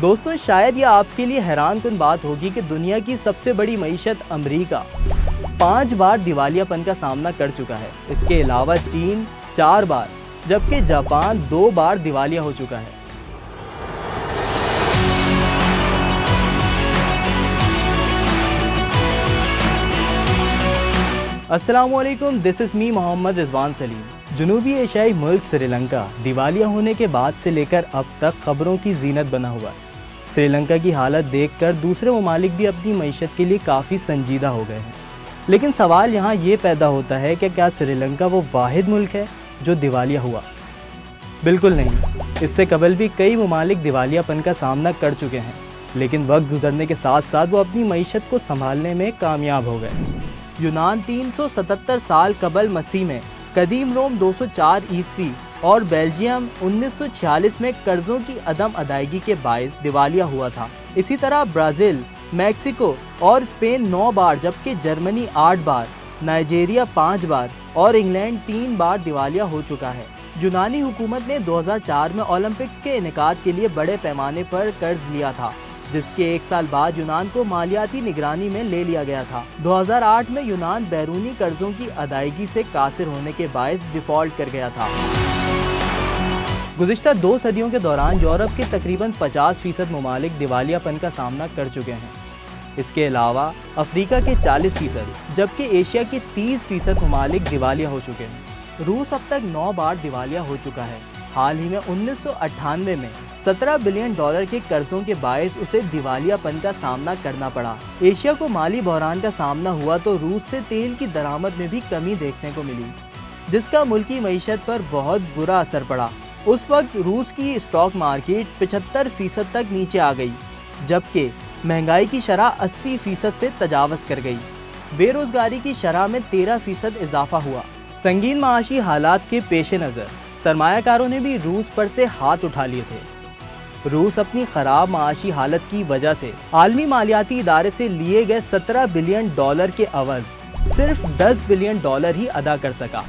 دوستوں شاید یہ آپ کے لیے حیران کن بات ہوگی کہ دنیا کی سب سے بڑی معیشت امریکہ 5 بار دیوالیہ پن کا سامنا کر چکا ہے۔ اس کے علاوہ چین 4 بار جبکہ جاپان 2 بار دیوالیہ ہو چکا ہے۔ السلام علیکم، دس از می محمد رضوان سلیم۔ جنوبی ایشیائی ملک سری لنکا دیوالیہ ہونے کے بعد سے لے کر اب تک خبروں کی زینت بنا ہوا ہے۔ سری لنکا کی حالت دیکھ کر دوسرے ممالک بھی اپنی معیشت کے لیے کافی سنجیدہ ہو گئے ہیں، لیکن سوال یہاں یہ پیدا ہوتا ہے کہ کیا سری لنکا وہ واحد ملک ہے جو دیوالیہ ہوا؟ بالکل نہیں، اس سے قبل بھی کئی ممالک دیوالیہ پن کا سامنا کر چکے ہیں، لیکن وقت گزرنے کے ساتھ ساتھ وہ اپنی معیشت کو سنبھالنے میں کامیاب ہو گئے۔ یونان 377 سال قبل مسیح میں، قدیم روم 204 عیسوی اور بیلجیم 1946 میں قرضوں کی عدم ادائیگی کے باعث دیوالیہ ہوا تھا۔ اسی طرح برازیل، میکسیکو اور اسپین 9 بار جبکہ جرمنی 8 بار، نائجیریا 5 بار اور انگلینڈ 3 بار دیوالیہ ہو چکا ہے۔ یونانی حکومت نے 2004 میں اولمپکس کے انعقاد کے لیے بڑے پیمانے پر قرض لیا تھا، جس کے 1 سال بعد یونان کو مالیاتی نگرانی میں لے لیا گیا تھا۔ 2008 میں یونان بیرونی قرضوں کی ادائیگی سے قاصر ہونے کے باعث ڈیفالٹ کر گیا تھا۔ گزشتہ 2 صدیوں کے دوران یورپ کے تقریباً 50% ممالک دیوالیہ پن کا سامنا کر چکے ہیں۔ اس کے علاوہ افریقہ کے 40% جبکہ ایشیا کے 30% ممالک دیوالیہ ہو چکے ہیں۔ روس اب تک 9 بار دیوالیہ ہو چکا ہے۔ حال ہی میں 1998 میں $17 بلین کے قرضوں کے باعث اسے دیوالیہ پن کا سامنا کرنا پڑا۔ ایشیا کو مالی بحران کا سامنا ہوا تو روس سے تیل کی درآمد میں بھی کمی دیکھنے کو ملی، جس کا ملکی معیشت پر بہت برا اثر پڑا۔ اس وقت روس کی اسٹاک مارکیٹ 75% تک نیچے آ گئی، جبکہ مہنگائی کی شرح 80% سے تجاوز کر گئی۔ بے روزگاری کی شرح میں 13% اضافہ ہوا۔ سنگین معاشی حالات کے پیش نظر سرمایہ کاروں نے بھی روس پر سے ہاتھ اٹھا لیے تھے۔ روس اپنی خراب معاشی حالت کی وجہ سے عالمی مالیاتی ادارے سے لیے گئے $17 بلین کے عوض صرف $10 بلین ہی ادا کر سکا۔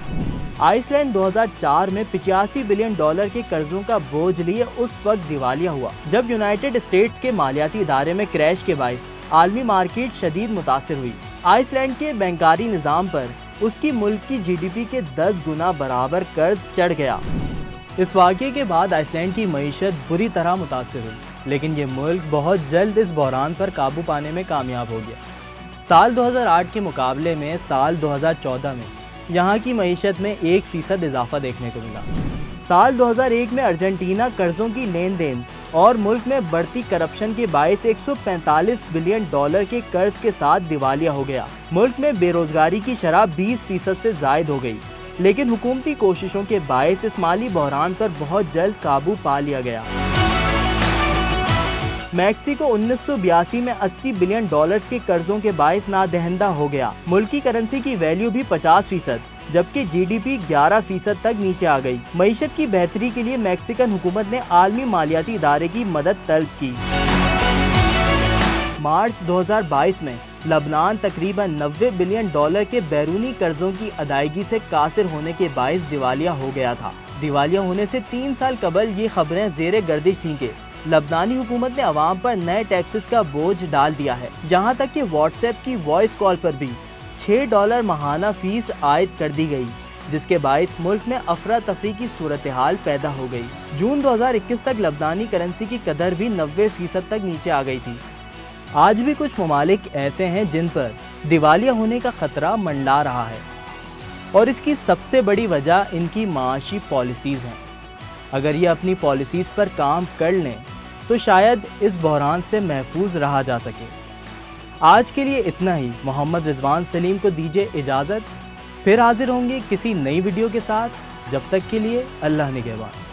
آئس لینڈ 2004 میں $85 بلین کے قرضوں کا بوجھ لیے اس وقت دیوالیہ ہوا جب یونائٹڈ اسٹیٹس کے مالیاتی ادارے میں کریش کے باعث عالمی مارکیٹ شدید متاثر ہوئی۔ آئس لینڈ کے بینکاری نظام پر اس کی ملک کی جی ڈی پی کے 10 گنا برابر قرض چڑھ گیا۔ اس واقعے کے بعد آئس لینڈ کی معیشت بری طرح متاثر ہوئی، لیکن یہ ملک بہت جلد اس بحران پر قابو پانے میں کامیاب ہو گیا۔ سال 2008 کے مقابلے میں سال 2014 میں یہاں کی معیشت میں 1% اضافہ دیکھنے کو ملا۔ سال 2001 میں ارجنٹینا قرضوں کی لین دین اور ملک میں بڑھتی کرپشن کے باعث $145 بلین کے قرض کے ساتھ دیوالیہ ہو گیا۔ ملک میں بے روزگاری کی شرح 20% سے زائد ہو گئی، لیکن حکومتی کوششوں کے باعث اس مالی بحران پر بہت جلد قابو پا لیا گیا۔ میکسیکو 1982 میں $80 بلین کے قرضوں کے باعث نادہندہ ہو گیا۔ ملکی کرنسی کی ویلیو بھی 50%، جبکہ جی ڈی پی 11% تک نیچے آ گئی۔ معیشت کی بہتری کے لیے میکسیکن حکومت نے عالمی مالیاتی ادارے کی مدد طلب کی۔ مارچ 2022 میں لبنان تقریباً $90 بلین کے بیرونی قرضوں کی ادائیگی سے قاصر ہونے کے باعث دیوالیہ ہو گیا تھا۔ دیوالیہ ہونے سے 3 سال قبل یہ خبریں زیر گردش تھیں کہ لبنانی حکومت نے عوام پر نئے ٹیکسز کا بوجھ ڈال دیا ہے، یہاں تک کہ واٹس ایپ کی وائس کال پر بھی $6 ماہانہ فیس عائد کر دی گئی، جس کے باعث ملک میں افراتفری کی صورتحال پیدا ہو گئی۔ جون 2021 تک لبنانی کرنسی کی قدر بھی 90% تک نیچے آ گئی تھی۔ آج بھی کچھ ممالک ایسے ہیں جن پر دیوالیہ ہونے کا خطرہ منڈلا رہا ہے، اور اس کی سب سے بڑی وجہ ان کی معاشی پالیسیز ہیں۔ اگر یہ اپنی پالیسیز پر کام کر لیں تو شاید اس بحران سے محفوظ رہا جا سکے۔ آج کے لیے اتنا ہی۔ محمد رضوان سلیم کو دیجیے اجازت، پھر حاضر ہوں گے کسی نئی ویڈیو کے ساتھ۔ جب تک کے لیے اللہ نگہبان۔